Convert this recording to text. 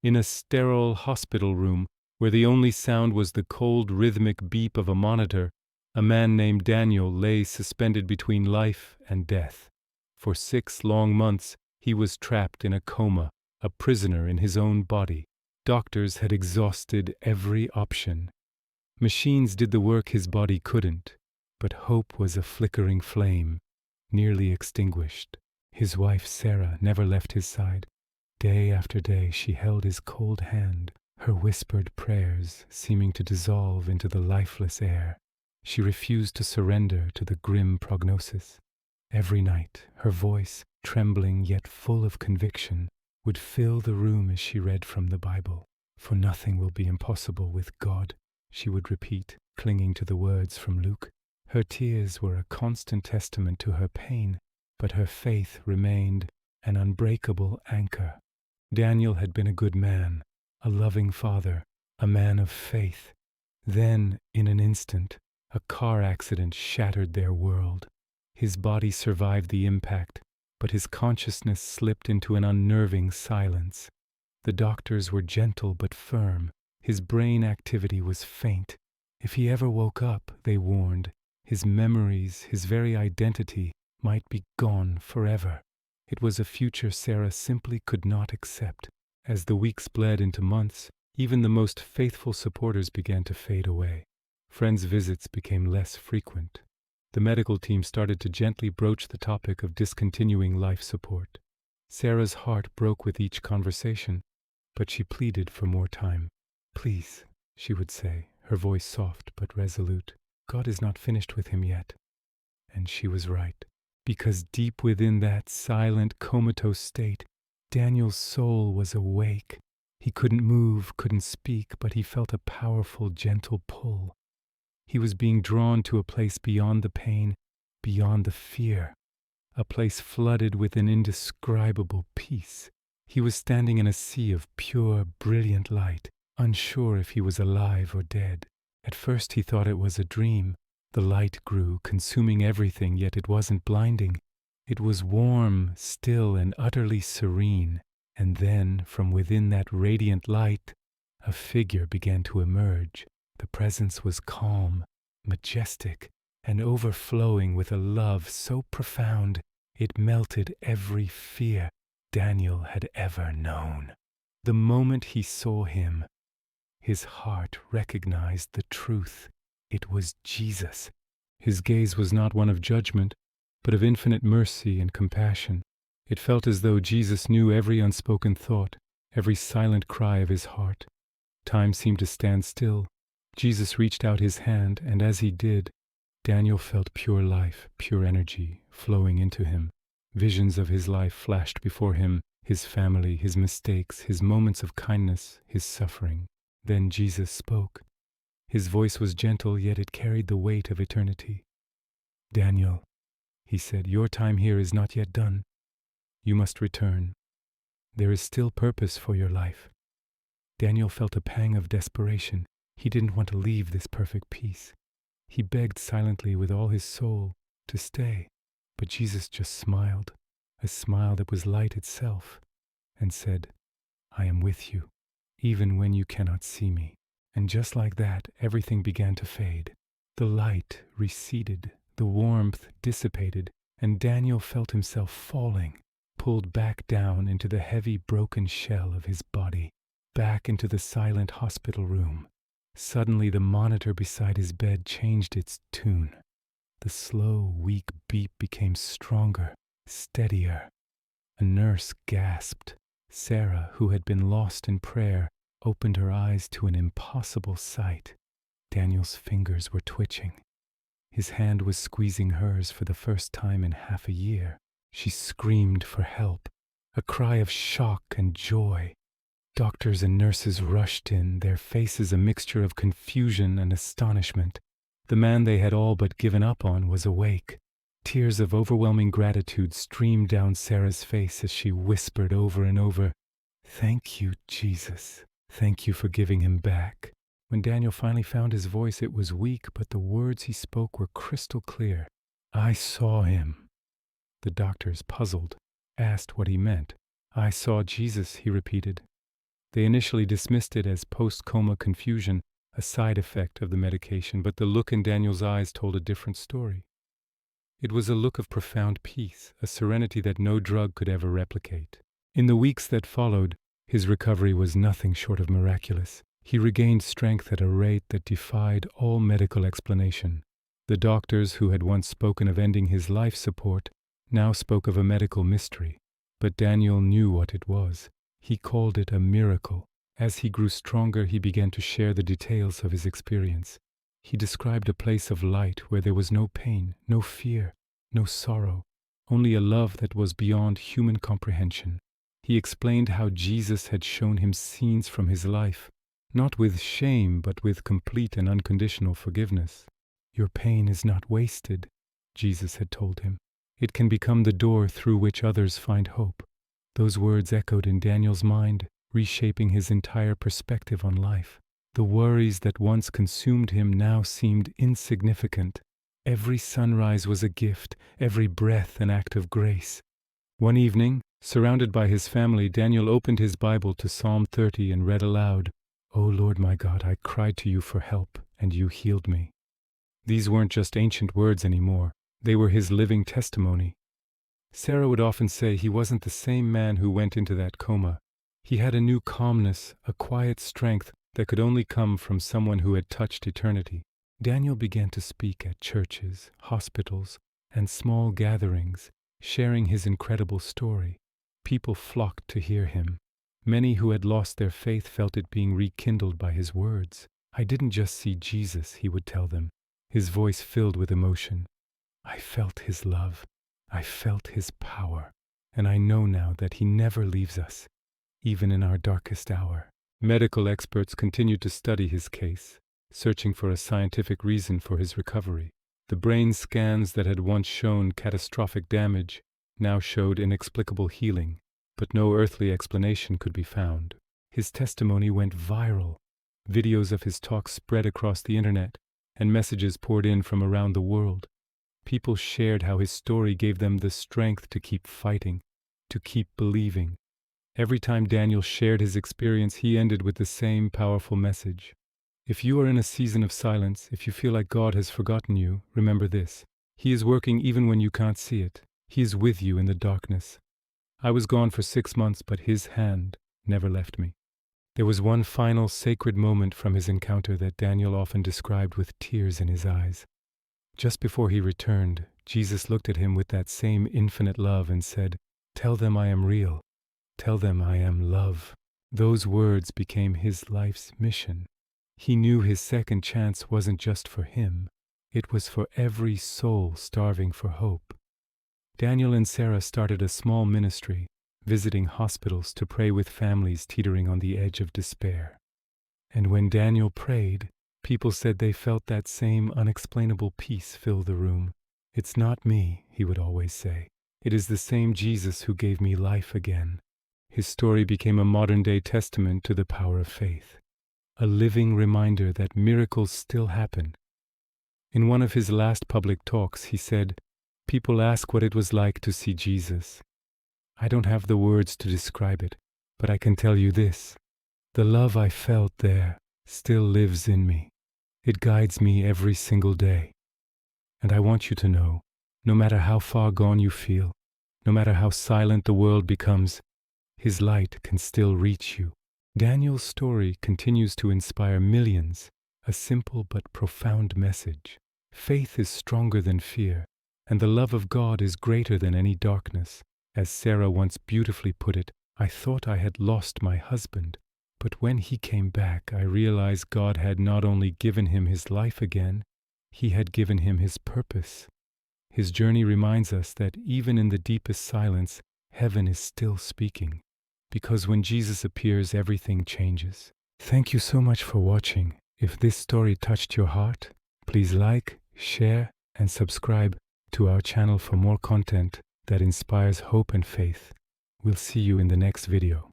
In a sterile hospital room, where the only sound was the cold rhythmic beep of a monitor, a man named Daniel lay suspended between life and death. For 6 long months he was trapped in a coma, a prisoner in his own body. Doctors had exhausted every option. Machines did the work his body couldn't, but hope was a flickering flame, nearly extinguished. His wife Sarah never left his side. Day after day she held his cold hand, her whispered prayers seeming to dissolve into the lifeless air. She refused to surrender to the grim prognosis. Every night, her voice, trembling yet full of conviction, would fill the room as she read from the Bible. For nothing will be impossible with God, she would repeat, clinging to the words from Luke. Her tears were a constant testament to her pain, but her faith remained an unbreakable anchor. Daniel had been a good man, a loving father, a man of faith. Then, in an instant, a car accident shattered their world. His body survived the impact, but his consciousness slipped into an unnerving silence. The doctors were gentle but firm. His brain activity was faint. If he ever woke up, they warned, his memories, his very identity, might be gone forever. It was a future Sarah simply could not accept. As the weeks bled into months, even the most faithful supporters began to fade away. Friends' visits became less frequent. The medical team started to gently broach the topic of discontinuing life support. Sarah's heart broke with each conversation, but she pleaded for more time. "Please," she would say, her voice soft but resolute, "God is not finished with him yet." And she was right, because deep within that silent, comatose state, Daniel's soul was awake. He couldn't move, couldn't speak, but he felt a powerful, gentle pull. He was being drawn to a place beyond the pain, beyond the fear, a place flooded with an indescribable peace. He was standing in a sea of pure, brilliant light, unsure if he was alive or dead. At first he thought it was a dream. The light grew, consuming everything, yet it wasn't blinding. It was warm, still, and utterly serene. And then, from within that radiant light, a figure began to emerge. The presence was calm, majestic, and overflowing with a love so profound it melted every fear Daniel had ever known. The moment he saw him, his heart recognized the truth. It was Jesus. His gaze was not one of judgment, but of infinite mercy and compassion. It felt as though Jesus knew every unspoken thought, every silent cry of his heart. Time seemed to stand still. Jesus reached out his hand, and as he did, Daniel felt pure life, pure energy flowing into him. Visions of his life flashed before him, his family, his mistakes, his moments of kindness, his suffering. Then Jesus spoke. His voice was gentle, yet it carried the weight of eternity. "Daniel," he said, "your time here is not yet done. You must return. There is still purpose for your life." Daniel felt a pang of desperation. He didn't want to leave this perfect peace. He begged silently with all his soul to stay, but Jesus just smiled, a smile that was light itself, and said, "I am with you, even when you cannot see me." And just like that, everything began to fade. The light receded, the warmth dissipated, and Daniel felt himself falling, pulled back down into the heavy, broken shell of his body, back into the silent hospital room. Suddenly the monitor beside his bed changed its tune. The slow, weak beep became stronger, steadier. A nurse gasped. Sarah, who had been lost in prayer, opened her eyes to an impossible sight. Daniel's fingers were twitching. His hand was squeezing hers for the first time in half a year. She screamed for help, a cry of shock and joy. Doctors and nurses rushed in, their faces a mixture of confusion and astonishment. The man they had all but given up on was awake. Tears of overwhelming gratitude streamed down Sarah's face as she whispered over and over, "Thank you, Jesus. Thank you for giving him back." When Daniel finally found his voice, it was weak, but the words he spoke were crystal clear. "I saw him." The doctors, puzzled, asked what he meant. "I saw Jesus," he repeated. They initially dismissed it as post-coma confusion, a side effect of the medication, but the look in Daniel's eyes told a different story. It was a look of profound peace, a serenity that no drug could ever replicate. In the weeks that followed, his recovery was nothing short of miraculous. He regained strength at a rate that defied all medical explanation. The doctors who had once spoken of ending his life support now spoke of a medical mystery, but Daniel knew what it was. He called it a miracle. As he grew stronger, he began to share the details of his experience. He described a place of light where there was no pain, no fear, no sorrow, only a love that was beyond human comprehension. He explained how Jesus had shown him scenes from his life, not with shame, but with complete and unconditional forgiveness. "Your pain is not wasted," Jesus had told him. "It can become the door through which others find hope." Those words echoed in Daniel's mind, reshaping his entire perspective on life. The worries that once consumed him now seemed insignificant. Every sunrise was a gift, every breath an act of grace. One evening, surrounded by his family, Daniel opened his Bible to Psalm 30 and read aloud, "O Lord my God, I cried to you for help, and you healed me." These weren't just ancient words anymore. They were his living testimony. Sarah would often say he wasn't the same man who went into that coma. He had a new calmness, a quiet strength that could only come from someone who had touched eternity. Daniel began to speak at churches, hospitals, and small gatherings, sharing his incredible story. People flocked to hear him. Many who had lost their faith felt it being rekindled by his words. "I didn't just see Jesus," he would tell them, his voice filled with emotion. "I felt his love. I felt his power. And I know now that he never leaves us, even in our darkest hour." Medical experts continued to study his case, searching for a scientific reason for his recovery. The brain scans that had once shown catastrophic damage now showed inexplicable healing, but no earthly explanation could be found. His testimony went viral. Videos of his talk spread across the internet, and messages poured in from around the world. People shared how his story gave them the strength to keep fighting, to keep believing. Every time Daniel shared his experience, he ended with the same powerful message. If you are in a season of silence, if you feel like God has forgotten you, remember this. He is working even when you can't see it. He is with you in the darkness. I was gone for 6 months, but his hand never left me. There was one final sacred moment from his encounter that Daniel often described with tears in his eyes. Just before he returned, Jesus looked at him with that same infinite love and said, "Tell them I am real. Tell them I am love." Those words became his life's mission. He knew his second chance wasn't just for him. It was for every soul starving for hope. Daniel and Sarah started a small ministry, visiting hospitals to pray with families teetering on the edge of despair. And when Daniel prayed, people said they felt that same unexplainable peace fill the room. "It's not me," he would always say. "It is the same Jesus who gave me life again." His story became a modern-day testament to the power of faith, a living reminder that miracles still happen. In one of his last public talks, he said, "People ask what it was like to see Jesus. I don't have the words to describe it, but I can tell you this. The love I felt there still lives in me. It guides me every single day. And I want you to know, no matter how far gone you feel, no matter how silent the world becomes, his light can still reach you." Daniel's story continues to inspire millions, a simple but profound message. Faith is stronger than fear, and the love of God is greater than any darkness. As Sarah once beautifully put it, "I thought I had lost my husband, but when he came back, I realized God had not only given him his life again, he had given him his purpose." His journey reminds us that even in the deepest silence, heaven is still speaking. Because when Jesus appears, everything changes. Thank you so much for watching. If this story touched your heart, please like, share, and subscribe to our channel for more content that inspires hope and faith. We'll see you in the next video.